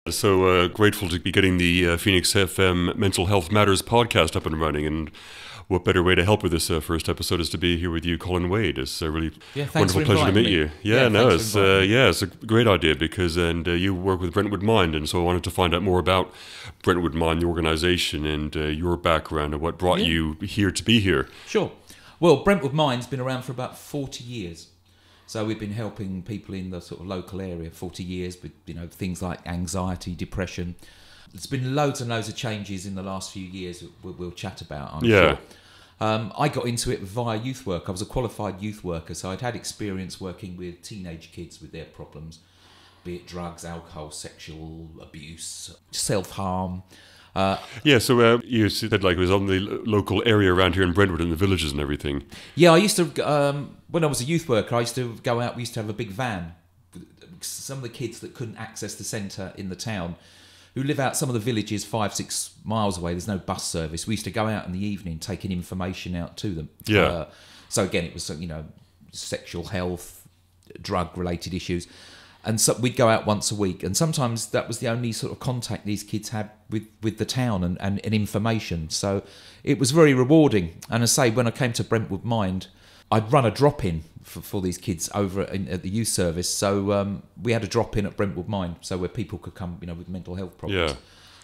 So grateful to be getting the Phoenix FM Mental Health Matters podcast up and running. And what better way to help with this first episode is to be here with you, Colin Wade. It's a really wonderful pleasure to meet you. It's a great idea because you work with Brentwood Mind, and so I wanted to find out more about Brentwood Mind, the organisation, and your background and what brought you here to be here. Sure. Well, Brentwood Mind's been around for about 40 years. So we've been helping people in the sort of local area 40 years with, things like anxiety, depression. There's been loads and loads of changes in the last few years we'll chat about, I'm sure. I got into it via youth work. I was a qualified youth worker, so I'd had experience working with teenage kids with their problems, be it drugs, alcohol, sexual abuse, self-harm. So you said it was on the local area around here in Brentwood and the villages and everything. Yeah, I used to, when I was a youth worker, I used to go out, we used to have a big van. Some of the kids that couldn't access the centre in the town, who live out some of the villages 5-6 miles away, there's no bus service. We used to go out in the evening taking information out to them. So again, it was, sexual health, drug-related issues. And so we'd go out once a week, and sometimes that was the only sort of contact these kids had with the town and information. So it was very rewarding. And I say, when I came to Brentwood Mind, I'd run a drop-in for these kids over at the youth service. So we had a drop-in at Brentwood Mind, so where people could come, with mental health problems.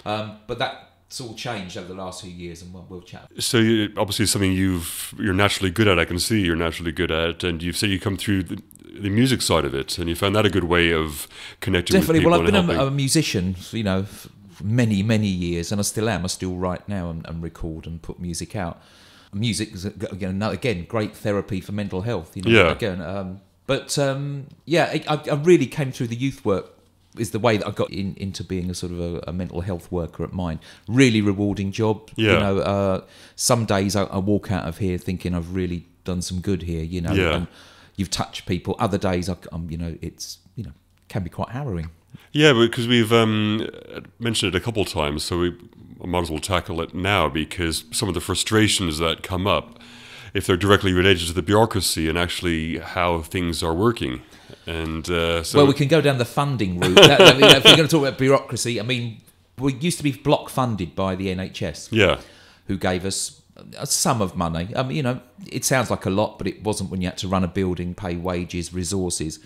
But that's all changed over the last few years, and we'll chat. So obviously something you're naturally good at. I can see you're naturally good at, and you've said you come through the music side of it, and you found that a good way of connecting with people. Well, I've been a musician, for many, many years, and I still am. I still write now and record and put music out. Music is, again, great therapy for mental health. I really came through the youth work. Is the way that I got into being a sort of a mental health worker at Mind. Really rewarding job. Some days I walk out of here thinking I've really done some good here. And you've touched people. Other days, it's can be quite harrowing. Yeah, because we've mentioned it a couple of times, so we might as well tackle it now, because some of the frustrations that come up, if they're directly related to the bureaucracy and actually how things are working. And well, we can go down the funding route. If we're going to talk about bureaucracy, we used to be block funded by the NHS, who gave us a sum of money. It sounds like a lot, but it wasn't when you had to run a building, pay wages, resources.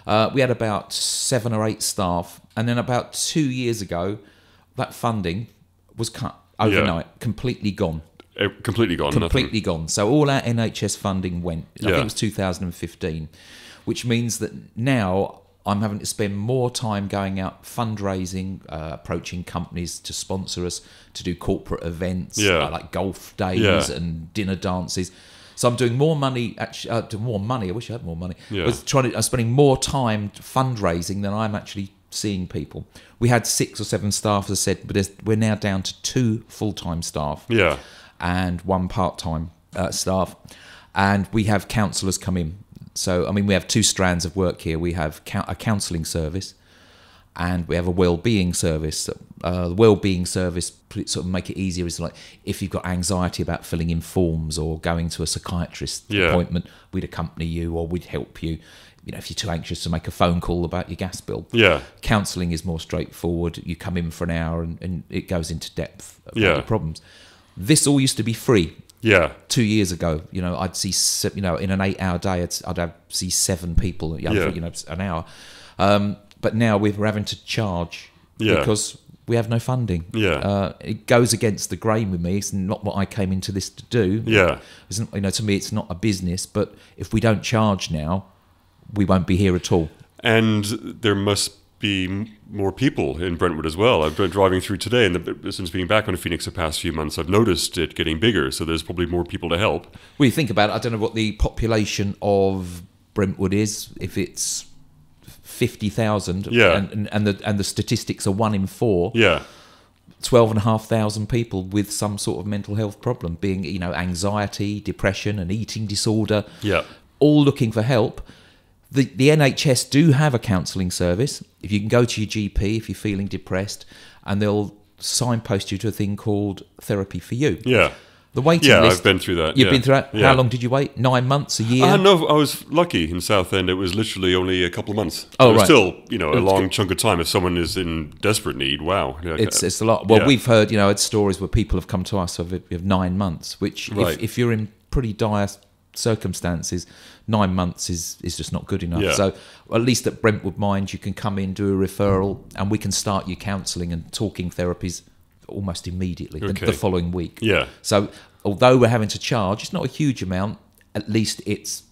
We had about 7 or 8 staff, and then about 2 years ago, that funding was cut overnight, completely gone. Completely gone. So all our NHS funding went. I think it was 2015, which means that now I'm having to spend more time going out fundraising, approaching companies to sponsor us, to do corporate events like golf days and dinner dances. So I'm doing more money. I wish I had more money. I'm spending more time fundraising than I'm actually seeing people. We had 6 or 7 staff, as I said, but we're now down to 2 full-time staff and 1 part-time staff. And we have counsellors come in. So, we have 2 strands of work here. We have a counselling service, and we have a well-being service. The well-being service, sort of make it easier, is like if you've got anxiety about filling in forms or going to a psychiatrist appointment, we'd accompany you or we'd help you. If you're too anxious to make a phone call about your gas bill. Counselling is more straightforward. You come in for an hour and it goes into depth about your problems. This all used to be free. 2 years ago, I'd see, in an 8-hour day, I'd see 7 people, an hour. But now we're having to charge because we have no funding. It goes against the grain with me. It's not what I came into this to do. To me, it's not a business. But if we don't charge now, we won't be here at all. And there must be more people in Brentwood as well. I've been driving through today, and since being back on Phoenix the past few months, I've noticed it getting bigger. So there's probably more people to help. Well, you think about it, I don't know what the population of Brentwood is, if it's 50,000, and the statistics are 1 in 4. 12,500 people with some sort of mental health problem, being anxiety, depression, and eating disorder. All looking for help. The NHS do have a counselling service. If you can go to your GP if you're feeling depressed, and they'll signpost you to a thing called Therapy for You. The waiting list. list. Yeah, I've been through that. You've been through that? Yeah. How long did you wait? 9 months, a year? No, I was lucky in Southend. It was literally only a couple of months. Oh, right. Still, a long chunk of time. If someone is in desperate need, wow. It's a lot. Well, we've heard, had stories where people have come to us of 9 months, which if you're in pretty dire circumstances, 9 months is just not good enough. So at least at Brentwood Mind, you can come in, do a referral, and we can start you counselling and talking therapies almost immediately, the following week. Yeah. So although we're having to charge, it's not a huge amount, at least it's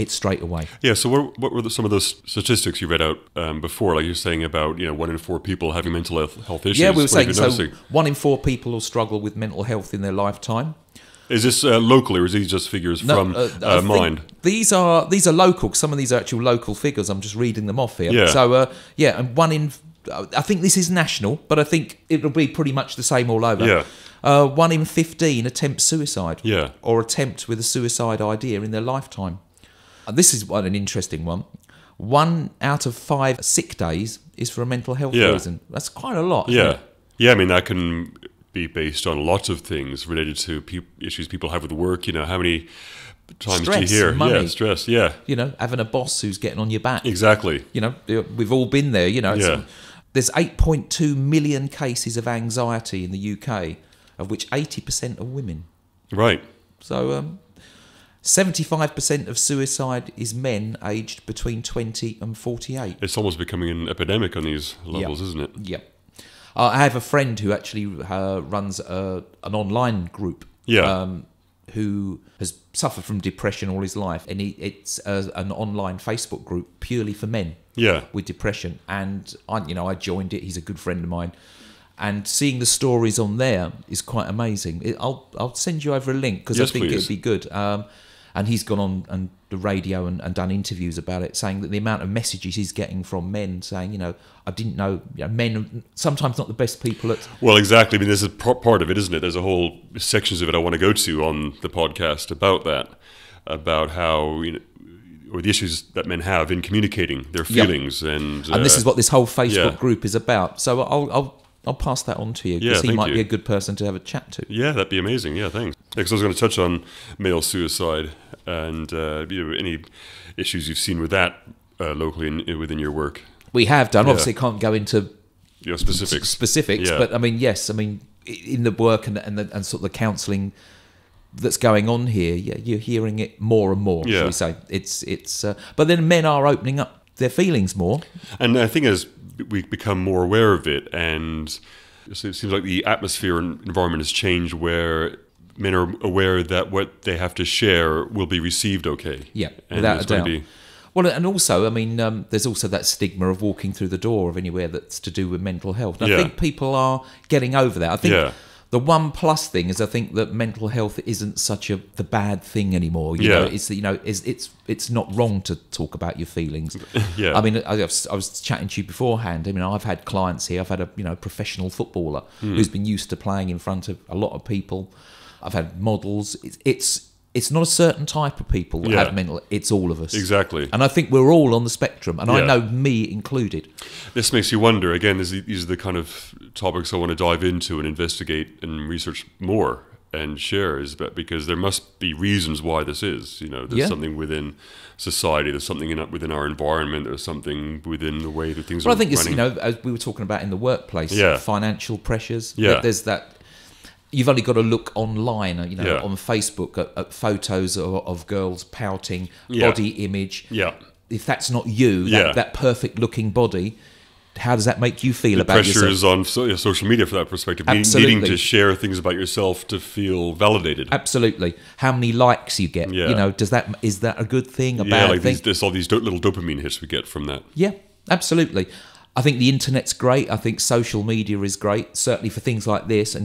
straight away. Yeah, so what were some of those statistics you read out before, like you're saying about 1 in 4 people having mental health issues? Yeah, we were saying, so 1 in 4 people will struggle with mental health in their lifetime. Is this locally, or is these just figures from Mind? These are local. Some of these are actual local figures. I'm just reading them off here. Yeah. So, and 1 in... I think this is national, but I think it'll be pretty much the same all over. Yeah. 1 in 15 attempt suicide. Yeah. Or attempt with a suicide idea in their lifetime. This is an interesting one. 1 out of 5 sick days is for a mental health reason. That's quite a lot. Yeah. Isn't it? Yeah, I mean, that can be based on lots of things related to issues people have with work. How many times stress, do you hear? Money. Yeah, stress, yeah. Having a boss who's getting on your back. Exactly. We've all been there, Yeah. There's 8.2 million cases of anxiety in the UK, of which 80% are women. Right. So 75% of suicide is men aged between 20 and 48. It's almost becoming an epidemic on these levels, isn't it? Yep. I have a friend who actually runs an online group. Yeah. Who has suffered from depression all his life, and it's an online Facebook group purely for men. Yeah. With depression, and I joined it. He's a good friend of mine, and seeing the stories on there is quite amazing. I'll send you over a link because I think it'd be good. And he's gone on the radio and done interviews about it, saying that the amount of messages he's getting from men saying, I didn't know, men are sometimes not the best people at... Well, exactly. I mean, this is part of it, isn't it? There's a whole sections of it I want to go to on the podcast about that, about how, or the issues that men have in communicating their feelings. Yep. And this is what this whole Facebook group is about. So I'll pass that on to you, because he might be a good person to have a chat to. Yeah, that'd be amazing. Yeah, thanks. Because I was going to touch on male suicide and any issues you've seen with that locally within your work. We have done. Obviously, can't go into specifics. Yeah. But I mean, yes. I mean, in the work and sort of the counselling that's going on here, you're hearing it more and more. Shall we say? It's. But then men are opening up their feelings more. And I think as we become more aware of it, and it seems like the atmosphere and environment has changed, where men are aware that what they have to share will be received okay. Yeah, and without a doubt. Well, and also, I mean, there's also that stigma of walking through the door of anywhere that's to do with mental health. And I think people are getting over that. I think the one plus thing is I think that mental health isn't such the bad thing anymore. You know, it's not wrong to talk about your feelings. I mean, I was chatting to you beforehand. I mean, I've had clients here. I've had a professional footballer who's been used to playing in front of a lot of people. I've had models. It's not a certain type of people that have mental. It's all of us. Exactly. And I think we're all on the spectrum, and I know me included. This makes you wonder. Again, these are the kind of topics I want to dive into and investigate and research more and share, because there must be reasons why this is. There's something within society. There's something within our environment. There's something within the way that things are running. Well, I think it's, as we were talking about in the workplace, financial pressures. Yeah. There's that. You've only got to look online, on Facebook at photos of girls pouting, body image. Yeah. If that's not you, that perfect-looking body, how does that make you feel about yourself? The pressure is on social media for that perspective. Needing to share things about yourself to feel validated. Absolutely. How many likes you get. Yeah. Is that a good thing, a bad thing? There's all these little dopamine hits we get from that. Yeah, absolutely. I think the internet's great. I think social media is great, certainly for things like this.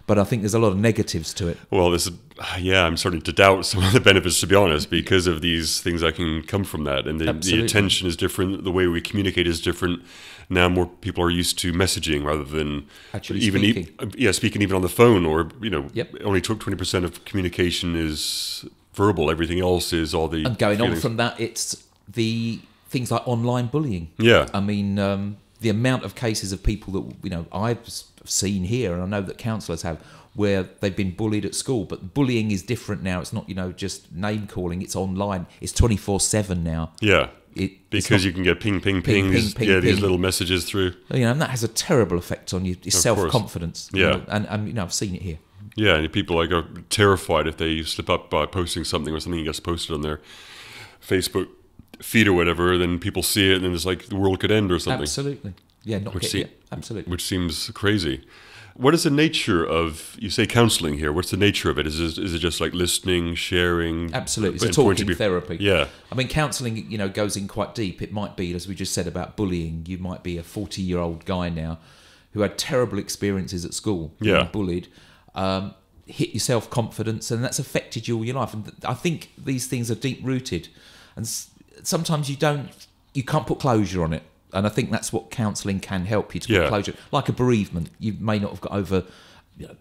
But I think there's a lot of negatives to it. Well, I'm starting to doubt some of the benefits, to be honest, because of these things that can come from that. And the attention is different. The way we communicate is different. Now more people are used to messaging rather than actually speaking. Speaking even on the phone, or only 20% of communication is verbal. Everything else is all the and going feelings. On from that, it's the things like online bullying. Yeah. I mean, the amount of cases of people that I've seen here, and I know that counsellors have, where they've been bullied at school. But bullying is different now. It's not just name calling. It's online. It's 24/7 now. Yeah. Because you can get pings, these little messages through. And that has a terrible effect on your self-confidence. Yeah. And I've seen it here. Yeah, and people are terrified if they slip up by posting something, or something gets posted on their Facebook feed or whatever, then people see it and then it's like the world could end or something. Absolutely. Yeah, absolutely. Which seems crazy. What is the nature of, you say counselling here, what's the nature of it? Is it just like listening, sharing? Absolutely, it's a talking therapy. Yeah. I mean, counselling, goes in quite deep. It might be, as we just said about bullying, you might be a 40-year-old guy now who had terrible experiences at school, being bullied, hit your self-confidence, and that's affected you all your life. And I think these things are deep-rooted, and sometimes you can't put closure on it. And I think that's what counselling can help you to put closure. Like a bereavement, you may not have got over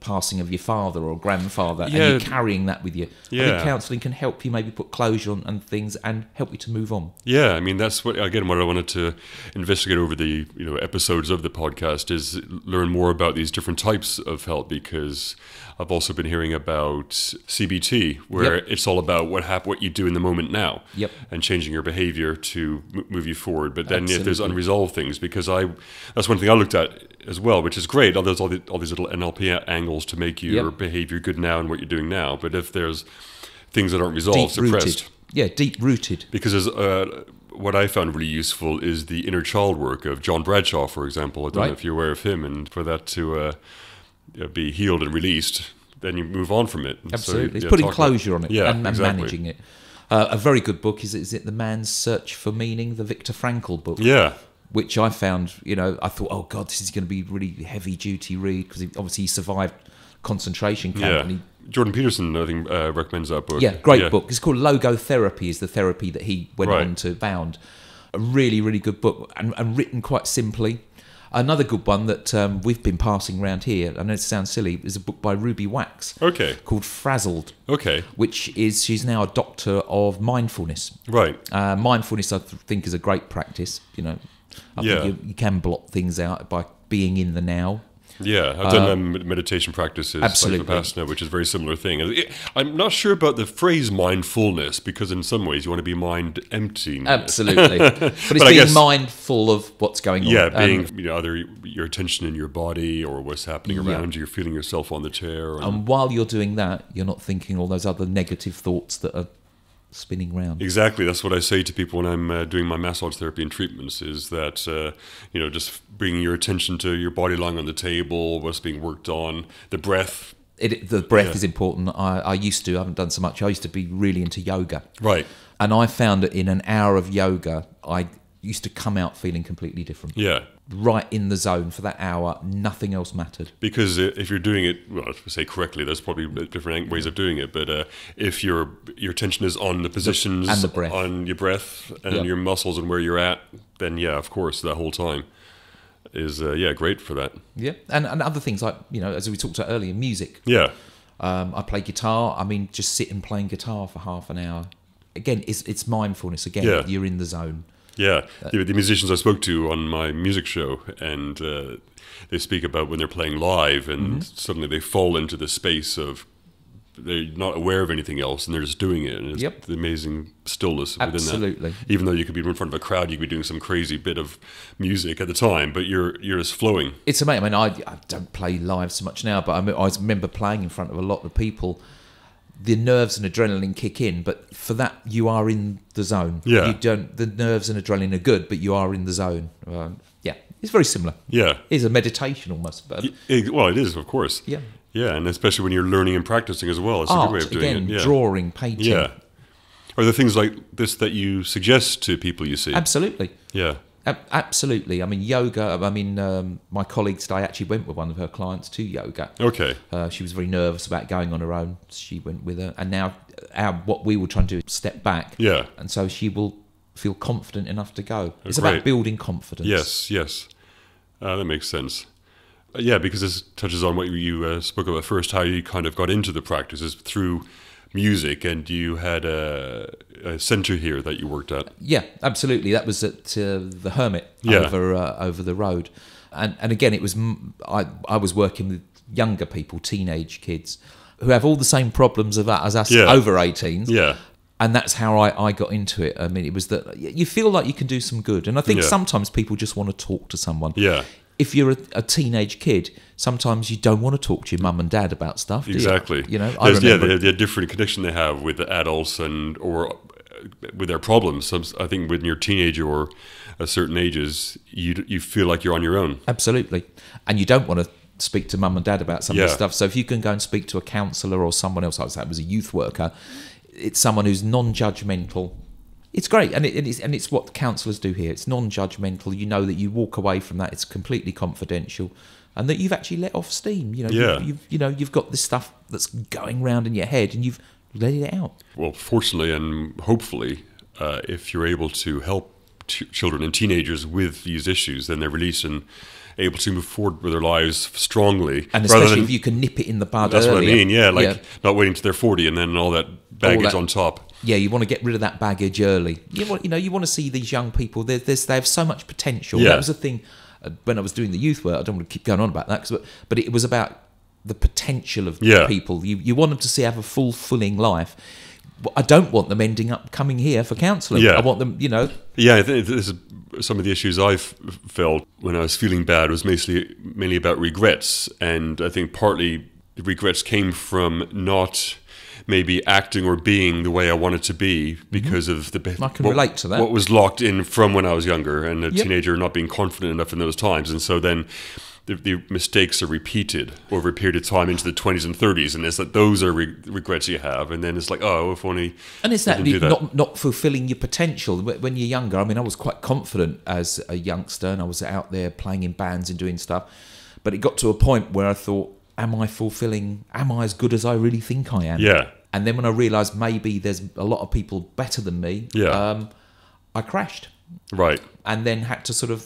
passing of your father or grandfather, and you're carrying that with you. I think counselling can help you maybe put closure on things and help you to move on. Yeah, I mean, that's what I wanted to investigate over the episodes of the podcast, is learn more about these different types of help, because I've also been hearing about CBT, where it's all about what you do in the moment now, and changing your behavior to move you forward. But then if there's unresolved things, because that's one thing I looked at as well, which is great. There's all these little NLP angles to make your behavior good now and what you're doing now. But if there's things that aren't resolved, suppressed. Yeah, deep-rooted. Because what I found really useful is the inner child work of John Bradshaw, for example. I don't know if you're aware of him, and for that to be healed and released, then you move on from it. Absolutely. It's putting closure on it and managing it. A very good book is it The Man's Search for Meaning, the Viktor Frankl book. Yeah. Which I found, I thought, oh God, this is going to be a really heavy-duty read, because obviously he survived concentration camp. And Jordan Peterson, I think, recommends that book. Yeah, great book. It's called Logotherapy, is the therapy that he went on to found. A really, really good book, and written quite simply. Another good one that we've been passing around here, I know it sounds silly, is a book by Ruby Wax called Frazzled. Which is, she's now a doctor of mindfulness. Right. Mindfulness, I think, is a great practice. I think you can block things out by being in the now. Yeah, I've done meditation practices like Vipassana, which is a very similar thing. I'm not sure about the phrase mindfulness, because in some ways you want to be mind empty. Absolutely. But it's being mindful of what's going on. Yeah, being either your attention in your body or what's happening around you. You're feeling yourself on the chair. And while you're doing that, you're not thinking all those other negative thoughts that are spinning round. Exactly. That's what I say to people when I'm doing my massage therapy and treatments, is that, just bringing your attention to your body lying on the table, what's being worked on, the breath. The breath is important. I used to, I haven't done so much, I used to be really into yoga. Right. And I found that in an hour of yoga, I used to come out feeling completely different. Yeah. Right in the zone for that hour, nothing else mattered. Because if you're doing it, well, to say correctly, there's probably different ways of doing it, but if your attention is on the positions and the breath, on your breath and your muscles and where you're at, then of course, that whole time is great for that. Yeah, and other things like, as we talked about earlier, music. Yeah. I play guitar. I mean, just sitting playing guitar for half an hour. Again, it's mindfulness. Again, you're in the zone. Yeah, the musicians I spoke to on my music show, and they speak about when they're playing live, and suddenly they fall into the space of, they're not aware of anything else, and they're just doing it. And it's the amazing stillness within that. Absolutely. Even though you could be in front of a crowd, you could be doing some crazy bit of music at the time, but you're just flowing. It's amazing. I mean, I don't play live so much now, but I remember playing in front of a lot of people. The nerves and adrenaline kick in, but for that you are in the zone. Yeah. You don't. The nerves and adrenaline are good, but you are in the zone. It's very similar. Yeah. It's a meditation almost. But well, it is, of course. Yeah. Yeah, and especially when you're learning and practicing as well. It's a good way of doing it. Yeah. Drawing, painting. Yeah. Are there things like this that you suggest to people you see? Absolutely. Yeah. Absolutely. I mean, yoga. I mean, my colleague today actually went with one of her clients to yoga. Okay. She was very nervous about going on her own. She went with her, and now what we were trying to do is step back. Yeah. And so she will feel confident enough to go. It's about building confidence. Yes. Yes. That makes sense. Because this touches on what you spoke about first, how you kind of got into the practice is through music, and you had a centre here that you worked at. Yeah, absolutely. That was at the Hermit over the road, and again, it was I was working with younger people, teenage kids, who have all the same problems as us over 18s. Yeah. And that's how I got into it. I mean, it was that you feel like you can do some good. And I think sometimes people just want to talk to someone. Yeah. If you're a teenage kid, sometimes you don't want to talk to your mum and dad about stuff, do exactly. You know, the different connection they have with the adults or with their problems. I think when you're a teenager or a certain ages, you feel like you're on your own. Absolutely. And you don't want to speak to mum and dad about some of this stuff. So if you can go and speak to a counsellor or someone else, like that was a youth worker, it's someone who's non-judgmental. It's great, and it's what counsellors do here. It's non-judgmental. You know that you walk away from that. It's completely confidential, and that you've actually let off steam. You know, you've got this stuff that's going round in your head, and you've let it out. Well, fortunately and hopefully, if you're able to help children and teenagers with these issues, then they're released and able to move forward with their lives strongly. And especially if you can nip it in the bud That's earlier. what I mean, not waiting till they're 40 and then all that baggage on top. Yeah, you want to get rid of that baggage early. You want to see these young people. They have so much potential. Yeah. That was the thing when I was doing the youth work. I don't want to keep going on about that, but it was about the potential of people. You want them to have a fulfilling life. I don't want them ending up coming here for counselling. Yeah. I want them, Yeah, I think this is some of the issues I've felt when I was feeling bad was mainly about regrets. And I think partly the regrets came from not maybe acting or being the way I wanted to be because of I can relate to that. What was locked in from when I was younger and a teenager, not being confident enough in those times. And so then the mistakes are repeated over a period of time into the 20s and 30s, and it's like those are regrets you have, and then it's like, oh, if only. And it's that not fulfilling your potential when you're younger. I mean, I was quite confident as a youngster, and I was out there playing in bands and doing stuff, but it got to a point where I thought, am I as good as I really think I am? Yeah. And then when I realised maybe there's a lot of people better than me, I crashed. Right. And then had to sort of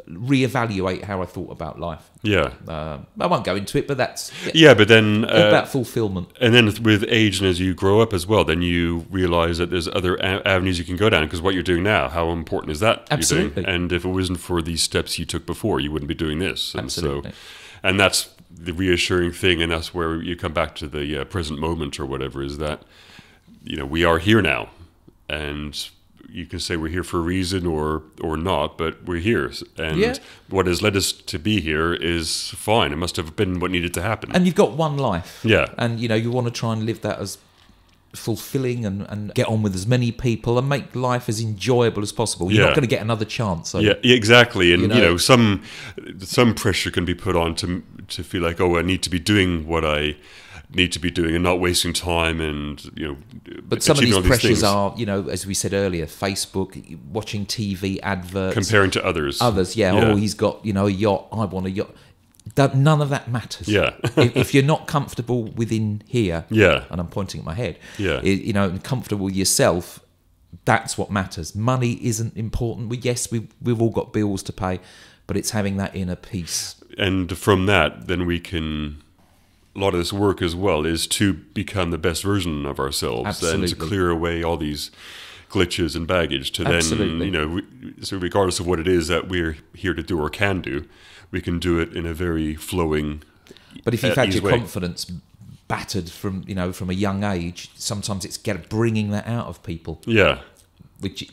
reevaluate how I thought about life. Yeah. I won't go into it, but that's... Yeah, but then... about fulfillment. And then with age and as you grow up as well, then you realise that there's other avenues you can go down, because what you're doing now, how important is that? Absolutely. And if it wasn't for these steps you took before, you wouldn't be doing this. And Absolutely. And that's the reassuring thing, and that's where you come back to the present moment or whatever, is that, we are here now. And you can say we're here for a reason or not, but we're here. And what has led us to be here is fine. It must have been what needed to happen. And you've got one life. Yeah. And, you want to try and live that as fulfilling and get on with as many people and make life as enjoyable as possible. You're not going to get another chance. So, yeah, exactly. And, some pressure can be put on to feel like, oh, I need to be doing what I need to be doing and not wasting time and but some of these pressures are as we said earlier, Facebook, watching TV adverts, comparing to others, oh, he's got a yacht, I want a yacht. None of that matters. If you're not comfortable within here, and I'm pointing at my head, and comfortable with yourself, that's what matters. Money isn't important. We've all got bills to pay, but it's having that inner peace. And from that, then we can. A lot of this work as well is to become the best version of ourselves. Absolutely. And to clear away all these glitches and baggage to Absolutely. then, so regardless of what it is that we're here to do or can do, we can do it in a very flowing, but if you've had your way. confidence battered from a young age, sometimes it's bringing that out of people. Yeah. Which,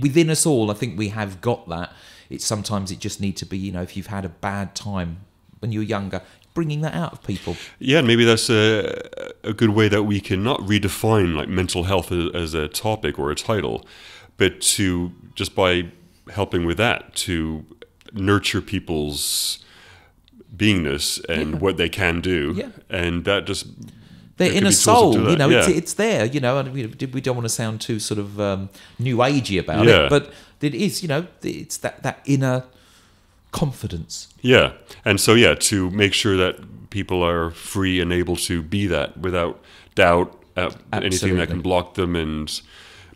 within us all, I think we have got that. Sometimes it just needs to be, if you've had a bad time when you're younger, bringing that out of people. Yeah, and maybe that's a good way that we can not redefine like mental health as a topic or a title, but to just by helping with that to nurture people's beingness and what they can do, and that just their inner soul. It's there. And we don't want to sound too sort of new agey about it, but it is. It's that inner confidence. Yeah. And so, to make sure that people are free and able to be that without doubt, anything that can block them, and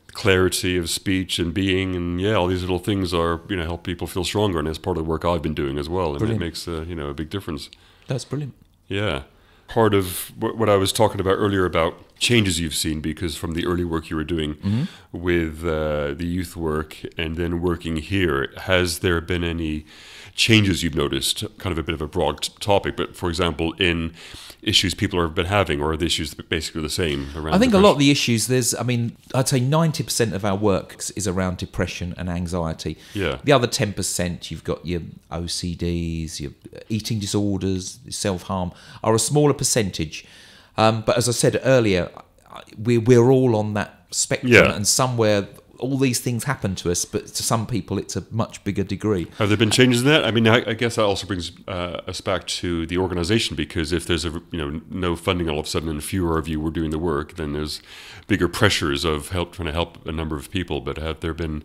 clarity of speech and being, and all these little things are, help people feel stronger. And that's part of the work I've been doing as well. And brilliant. It makes, a big difference. That's brilliant. Yeah. Part of what I was talking about earlier about changes you've seen, because from the early work you were doing with the youth work and then working here, has there been any changes you've noticed? Kind of a bit of a broad topic, but for example, in issues people have been having, or are the issues basically the same around? I think a lot of the issues, I'd say 90% of our work is around depression and anxiety. Yeah. The other 10%, you've got your OCDs, your eating disorders, self-harm, are a smaller percentage. But as I said earlier, we're all on that spectrum, and somewhere all these things happen to us, but to some people it's a much bigger degree. Have there been changes in that? I mean, I guess that also brings us back to the organisation, because if there's no funding all of a sudden and fewer of you were doing the work, then there's bigger pressures of trying to help a number of people. But have there been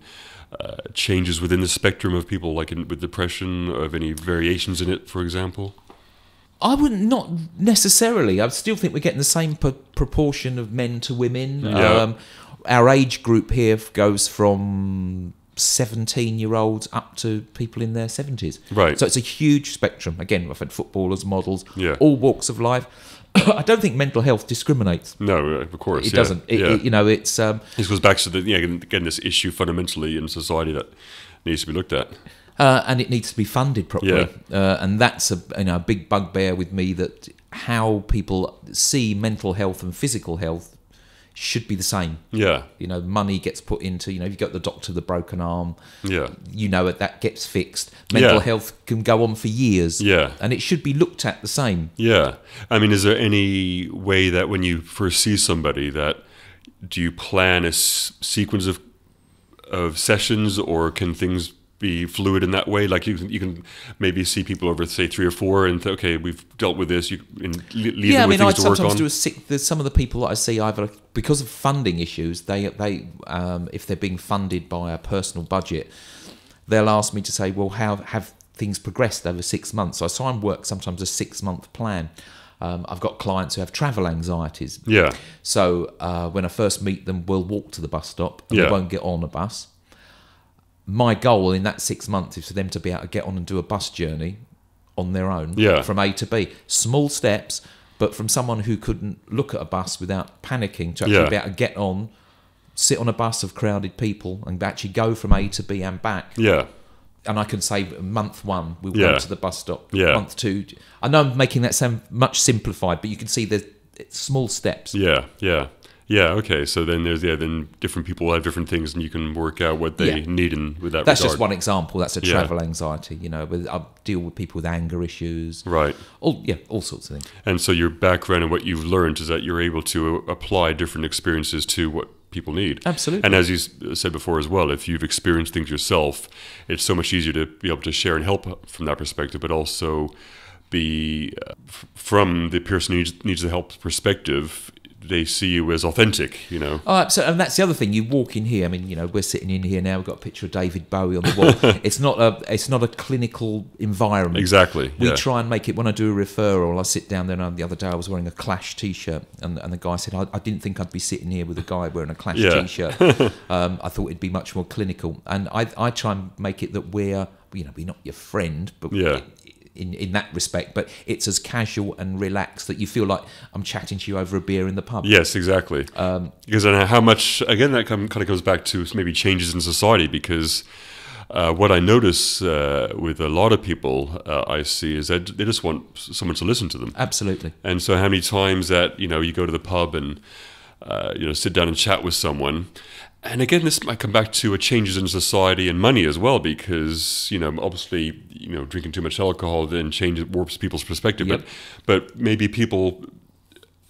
changes within the spectrum of people, like with depression, of any variations in it, for example? I wouldn't, not necessarily. I still think we're getting the same proportion of men to women. Yeah. Our age group here goes from 17-year-olds up to people in their 70s. Right. So it's a huge spectrum. Again, I've had footballers, models, yeah, all walks of life. I don't think mental health discriminates. No, of course. It doesn't. It's... this goes back to again, this issue fundamentally in society that needs to be looked at. And it needs to be funded properly. And that's a big bugbear with me, that how people see mental health and physical health should be the same. Yeah. Money gets put into, you've got the doctor with the broken arm. Yeah. That gets fixed. Mental health can go on for years. Yeah. And it should be looked at the same. Yeah. I mean, is there any way that when you first see somebody, do you plan a sequence of sessions, or can things be fluid in that way? Like you can maybe see people over, say, 3 or 4, and okay, we've dealt with this. You leave them with things to work on. There's some of the people that I see, either because of funding issues, they if they're being funded by a personal budget, they'll ask me to say, well, how have things progressed over 6 months? So I try and work sometimes a 6-month plan. I've got clients who have travel anxieties. Yeah. So when I first meet them, we'll walk to the bus stop, and they won't get on a bus. My goal in that 6 months is for them to be able to get on and do a bus journey on their own from A to B. Small steps, but from someone who couldn't look at a bus without panicking, to actually be able to get on, sit on a bus of crowded people, and actually go from A to B and back. Yeah. And I can say month 1, we'll go to the bus stop. Yeah. Month 2. I know I'm making that sound much simplified, but you can see there's small steps. Yeah, yeah. Yeah, okay. So then then different people have different things, and you can work out what they need with that. That's regard. Just one example. That's a travel anxiety. I deal with people with anger issues. Right. All sorts of things. And so your background and what you've learned is that you're able to apply different experiences to what people need. Absolutely. And as you said before as well, if you've experienced things yourself, it's so much easier to be able to share and help from that perspective, but also be from the person who needs the help perspective. They see you as authentic, Oh, so, and that's the other thing. You walk in here. I mean, we're sitting in here now. We've got a picture of David Bowie on the wall. It's not a clinical environment. Exactly. We try and make it. When I do a referral, I sit down there. And the other day, I was wearing a Clash T-shirt, and the guy said, "I didn't think I'd be sitting here with a guy wearing a Clash T-shirt. I thought it'd be much more clinical." And I try and make it that we're not your friend, but in that respect, but it's as casual and relaxed that you feel like I'm chatting to you over a beer in the pub. Yes, exactly. Because how much, again, that kind of goes back to maybe changes in society, because what I notice with a lot of people I see is that they just want someone to listen to them. Absolutely. And so how many times that, you go to the pub and, sit down and chat with someone. And again, this might come back to changes in society and money as well, because, obviously, drinking too much alcohol then warps people's perspective. Yep. But maybe people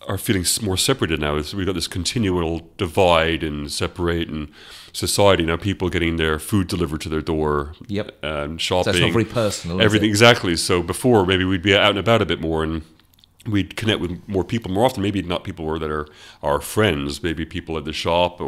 are feeling more separated now. We've got this continual divide and separate in society. Now people getting their food delivered to their door. Yep. And shopping. So it's not very personal. Everything, exactly. So before, maybe we'd be out and about a bit more, and we'd connect with more people more often. Maybe not people that are our friends, maybe people at the shop,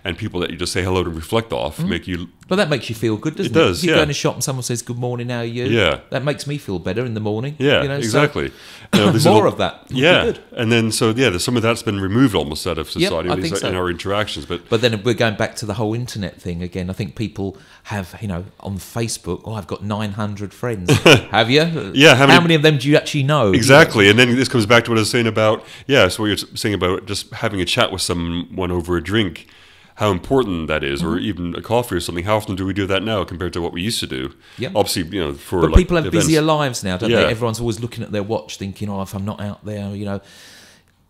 and people that you just say hello to reflect off, make you. But that makes you feel good, doesn't it? It does. If you go in a shop and someone says "Good morning, how are you?" Yeah, that makes me feel better in the morning. Yeah, exactly. More of that. Yeah, good. And then there's some of that's been removed almost out of society, I think so. in our interactions. But then we're going back to the whole internet thing again. I think people have, on Facebook. Oh, I've got 900 friends. Have you? Yeah. How many of them do you actually know? Exactly. And then this comes back to what I was saying about, so what you're saying about just having a chat with someone over a drink, how important that is, or even a coffee or something. How often do we do that now compared to what we used to do? Yep. Obviously, for but people have busier lives now, don't they? Yeah. Everyone's always looking at their watch, thinking, "Oh, if I'm not out there,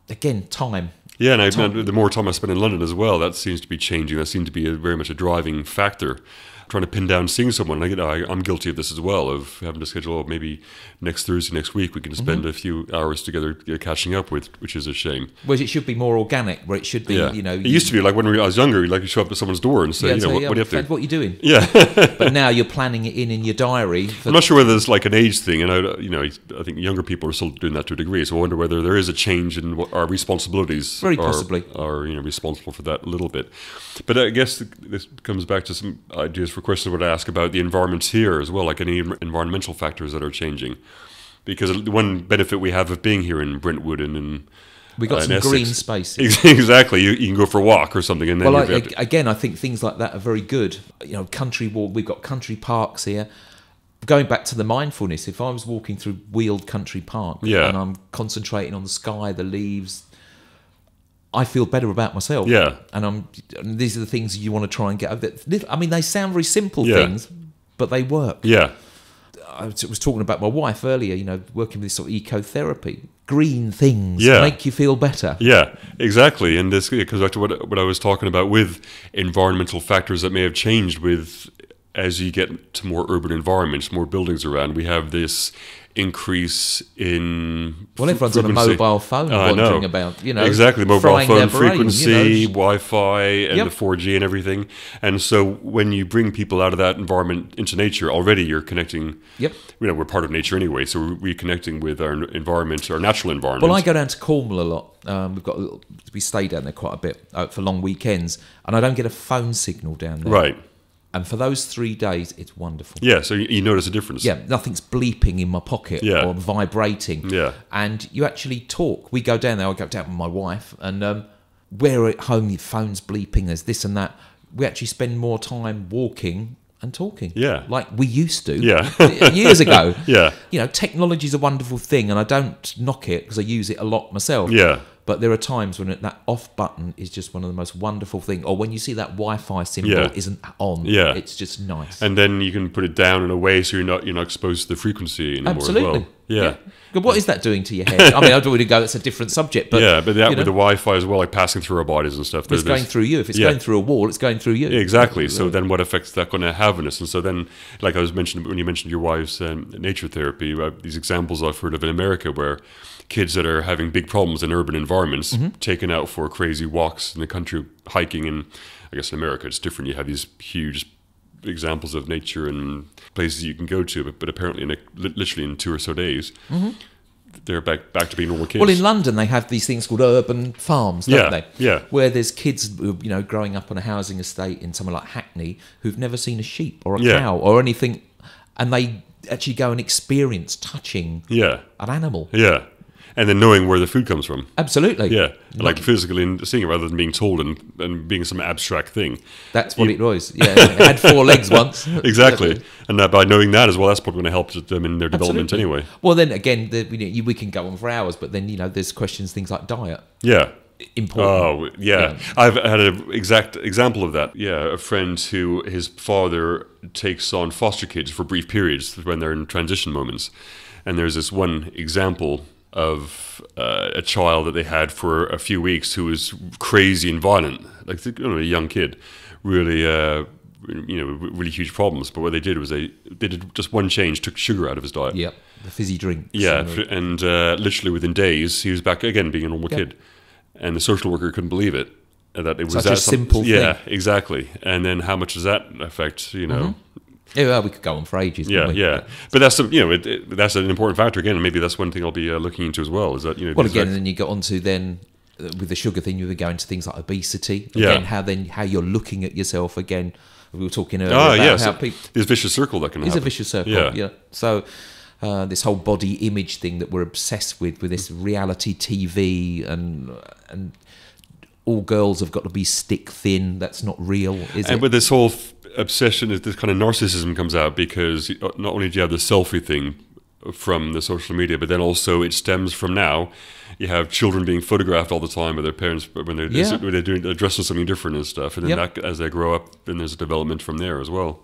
again, time." Yeah, and the more time I spend in London as well, that seems to be changing. That seems to be very much a driving factor. Trying to pin down seeing someone. I'm guilty of this as well, of having to schedule, maybe next Thursday, next week, we can spend a few hours together catching up with, which is a shame. Whereas it should be more organic, where it should be, It used to be like when I was younger, you show up at someone's door and say, what are you up to? What are you doing? Yeah. But now you're planning it in your diary. I'm not sure whether it's like an age thing, and I think younger people are still doing that to a degree, so I wonder whether there is a change in what our responsibilities Very possibly are responsible for that a little bit. But I guess this comes back to some ideas for questions I would ask about the environments here as well, like any environmental factors that are changing. Because the one benefit we have of being here in Brentwood and in we got some Essex, green spaces. Exactly, you can go for a walk or something. And then again, I think things like that are very good. Country walk. We've got country parks here. Going back to the mindfulness, if I was walking through Weald Country Park and I'm concentrating on the sky, the leaves, I feel better about myself. Yeah. And these are the things you want to try and get over. I mean, they sound very simple things, but they work. Yeah. I was talking about my wife earlier, working with this sort of ecotherapy. Green things make you feel better. Yeah, exactly. And this goes back to what I was talking about with environmental factors that may have changed as you get to more urban environments, more buildings around. We have this increase in everyone's on a mobile phone wandering about, exactly, mobile phone frequency, Wi-Fi, and the 4G and everything. And so when you bring people out of that environment into nature, already you're connecting. Yep. We're part of nature anyway, so we're reconnecting with our environment, our natural environment. Well, I go down to Cornwall a lot. We stay down there quite a bit for long weekends, and I don't get a phone signal down there. Right. And for those 3 days, it's wonderful. Yeah, so you notice a difference. Yeah, nothing's bleeping in my pocket or vibrating. Yeah. And you actually talk. We go down there, I go down with my wife, and we're at home, your phone's bleeping, there's this and that. We actually spend more time walking and talking. Yeah. Like we used to. Yeah. Years ago. Yeah. Technology's a wonderful thing, and I don't knock it because I use it a lot myself. Yeah. But there are times when that off button is just one of the most wonderful things. Or when you see that Wi-Fi symbol isn't on, it's just nice. And then you can put it down in a way so you're not exposed to the frequency anymore. Absolutely. As well. Yeah. But what is that doing to your head? I mean, I don't want to go. It's a different subject, but with the Wi-Fi as well, like passing through our bodies and stuff. It's going through you. If it's going through a wall, it's going through you. Yeah, exactly. So then, what effects is that going to have on us? And so then, like I was mentioning when you mentioned your wife's nature therapy, these examples I've heard of in America where kids that are having big problems in urban environments taken out for crazy walks in the country, hiking, and I guess in America it's different. You have these huge examples of nature and places you can go to, but apparently literally in 2 or so days they're back to being normal kids. Well, in London they have these things called urban farms, don't they? Yeah. Where there's kids growing up on a housing estate in somewhere like Hackney who've never seen a sheep or a cow or anything, and they actually go and experience touching an animal. Yeah. And then knowing where the food comes from. Absolutely. Yeah. Like physically seeing it rather than being told and being some abstract thing. That's what it was. Yeah. It had 4 legs once. Exactly. And by knowing that as well, that's probably going to help them in their development anyway. Well, then again, we can go on for hours, but then, there's questions, things like diet. Yeah. Important. Oh, yeah. I've had an exact example of that. Yeah. A friend who his father takes on foster kids for brief periods when they're in transition moments. And there's this one example of a child that they had for a few weeks who was crazy and violent, like a young kid, really, really huge problems. But what they did was they did just one change, took sugar out of his diet. Yeah, the fizzy drink. Yeah, and literally within days, he was back again being a normal kid, and the social worker couldn't believe it. That it was such a simple thing. Yeah, exactly. And then how much does that affect? Yeah, well, we could go on for ages. Yeah. But that's that's an important factor again, and maybe that's one thing I'll be looking into as well. Is that well, again, and then you get onto with the sugar thing, you would go into things like obesity. Again, how you're looking at yourself. Again, we were talking earlier about how people. There's a vicious circle that can happen. It's a vicious circle. Yeah. So this whole body image thing that we're obsessed with this reality TV and all girls have got to be stick thin. That's not real, is it? And with this whole obsession, this kind of narcissism comes out because not only do you have the selfie thing from the social media, but then also it stems from now. You have children being photographed all the time by their parents when they're dressed as something different and stuff, and then that, as they grow up, then there's a development from there as well.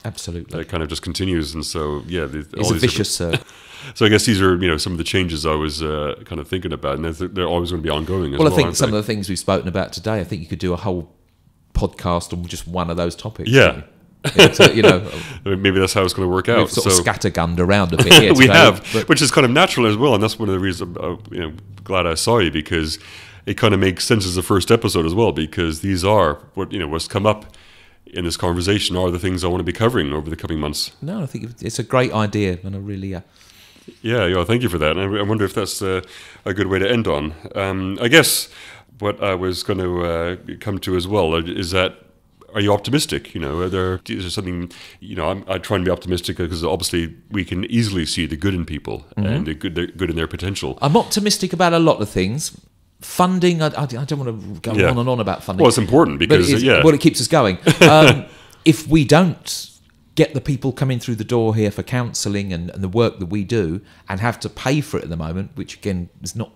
Absolutely, that kind of just continues, and so it's a vicious circle. So I guess these are some of the changes I was kind of thinking about, and they're always going to be ongoing. Well, I think some of the things we've spoken about today, I think you could do a whole podcast on just one of those topics. Yeah. So, maybe that's how it's going to work out. We've sort of scattergunned around a bit here we today, have, which is kind of natural as well, and that's one of the reasons I'm glad I saw you, because it kind of makes sense as the first episode as well, because these are what's come up in this conversation are the things I want to be covering over the coming months. No, I think it's a great idea, and I really yeah, thank you for that. And I wonder if that's a good way to end on. I guess what I was going to come to as well is that, are you optimistic? Is there something, I try and be optimistic because obviously we can easily see the good in people and the good in their potential. I'm optimistic about a lot of things. Funding, I don't want to go on and on about funding. Well, it's important because, it keeps us going. If we don't get the people coming through the door here for counselling and the work that we do and have to pay for it at the moment, which again is not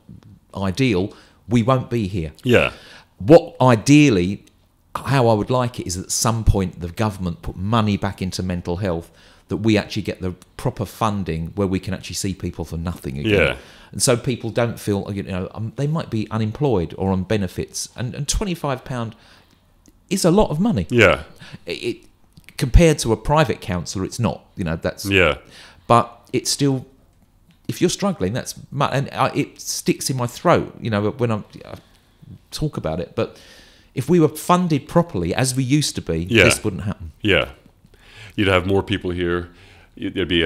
ideal, we won't be here. Yeah. What ideally, how I would like it is at some point the government put money back into mental health, that we actually get the proper funding where we can actually see people for nothing again. Yeah. And so people don't feel, they might be unemployed or on benefits. And £25 is a lot of money. Yeah. It compared to a private counsellor, it's not. That's. Yeah. But it's still, if you're struggling, that's, and it sticks in my throat. When I talk about it. But if we were funded properly, as we used to be, this wouldn't happen. Yeah. You'd have more people here. There'd be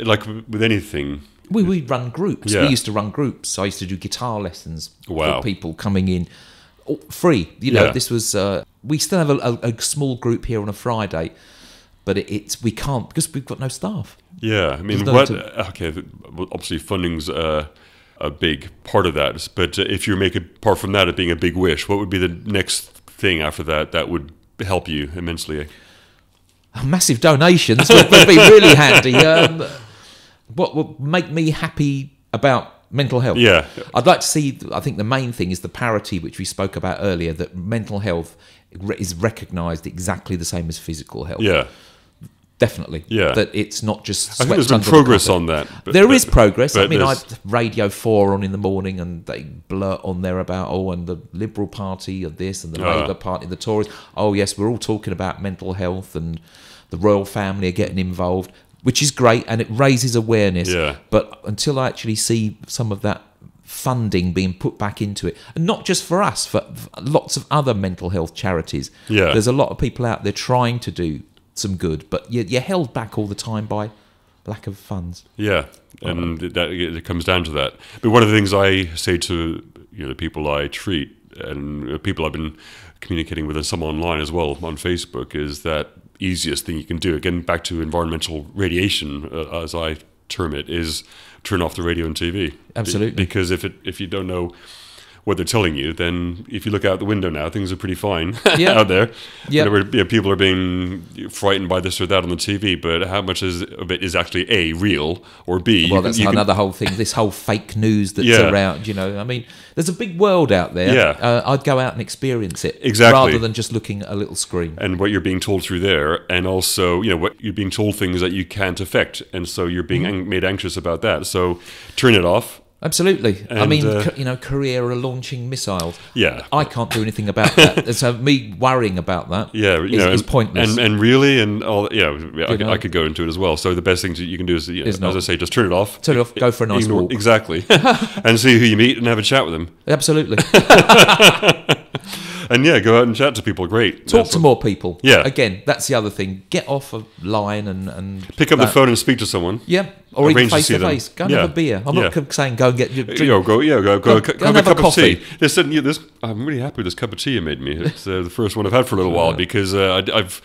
like with anything. We run groups. Yeah. We used to run groups. I used to do guitar lessons for people coming in, free. This was. We still have a small group here on a Friday, but we can't because we've got no staff. Yeah, I mean, obviously funding's a big part of that. But if you make it, apart from that, it being a big wish, what would be the next thing after that would help you immensely? Massive donations would be really handy. What would make me happy about mental health? Yeah. I'd like to see, I think the main thing is the parity, which we spoke about earlier, that mental health is recognised exactly the same as physical health. Yeah. Definitely. Yeah. That it's not just I think there's been progress on that. There is progress. I mean, I have Radio 4 on in the morning and they blurt on there about, and the Liberal Party of this and the Labour Party, the Tories. Oh, yes, we're all talking about mental health and the royal family are getting involved, which is great and it raises awareness. Yeah. But until I actually see some of that funding being put back into it, and not just for us, for lots of other mental health charities. Yeah. There's a lot of people out there trying to do some good, but you're held back all the time by lack of funds. Yeah, and it comes down to that. But one of the things I say to the people I treat and people I've been communicating with, and some online as well on Facebook, is that easiest thing you can do, again back to environmental radiation as I term it, is turn off the radio and TV. Absolutely. Because if you don't know what they're telling you, then if you look out the window now, things are pretty fine out there. Yeah. People are being frightened by this or that on the TV, but how much of it is actually A, real, or B? Well, that's another whole thing, this whole fake news that's around, I mean, there's a big world out there. Yeah. I'd go out and experience it. Exactly. Rather than just looking at a little screen. And what you're being told through there, and also, what you're being told things that you can't affect, and so you're being made anxious about that. So turn it off. Absolutely. And, I mean, Korea are launching missiles. Yeah. I can't do anything about that. So me worrying about that is pointless. And really, and all, I could go into it as well. So the best thing you can do is, as I say, just turn it off. Turn it off, go for a nice walk. Exactly. And see who you meet and have a chat with them. Absolutely. And go out and chat to people. Great. Talk to more people. Yeah. Again, that's the other thing. Get off a line and pick up the phone and speak to someone. Yeah. Or even face to face. Go and have a beer. I'm not saying go and get your drink. Go have a cup of tea. Listen, I'm really happy with this cup of tea you made me. It's the first one I've had for a little while, because I've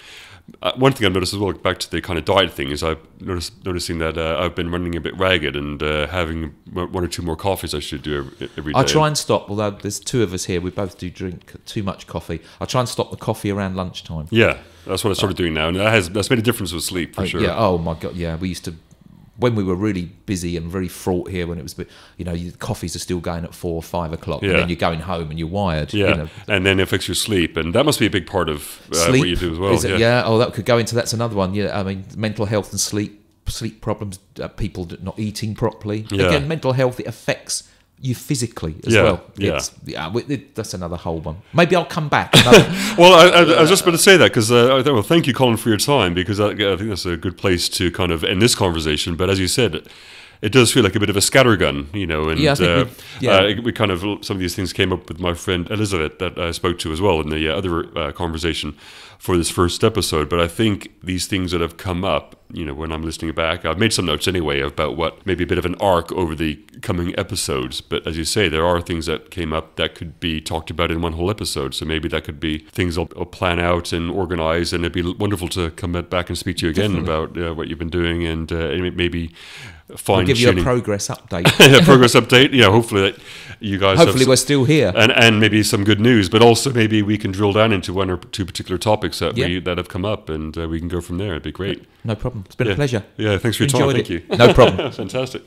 one thing I've noticed as well, back to the kind of diet thing, is I've noticing that I've been running a bit ragged and having one or two more coffees I should do every day. I try and stop, although there's two of us here, we both do drink too much coffee. I try and stop the coffee around lunchtime. Yeah, that's what I started doing now, and that's made a difference with sleep for sure. Yeah, oh my God, yeah, we used to when we were really busy and very fraught here, when it was, coffees are still going at 4 or 5 o'clock, and then you're going home and you're wired. And then it affects your sleep, and that must be a big part of what you do as well. That could go into, that's another one. I mean, mental health and sleep problems, people not eating properly. Again, mental health, it affects you physically as well. That's another whole one. Maybe I'll come back. Well, I was just about to say that, because thank you, Colin, for your time, because I think that's a good place to kind of end this conversation. But as you said, it does feel like a bit of a scattergun, and we kind of, some of these things came up with my friend Elizabeth that I spoke to as well in the other conversation for this first episode. But I think these things that have come up, when I'm listening back, I've made some notes anyway about what maybe a bit of an arc over the coming episodes. But as you say, there are things that came up that could be talked about in one whole episode. So maybe that could be things I'll plan out and organize, and it'd be wonderful to come back and speak to you again about what you've been doing, and maybe I'll give you a progress update. Progress update. Hopefully that you guys. Hopefully we're still here, and maybe some good news. But also maybe we can drill down into one or two particular topics that have come up, and we can go from there. It'd be great. No problem. It's been a pleasure. Yeah, thanks for your time. Thank you. No problem. Fantastic.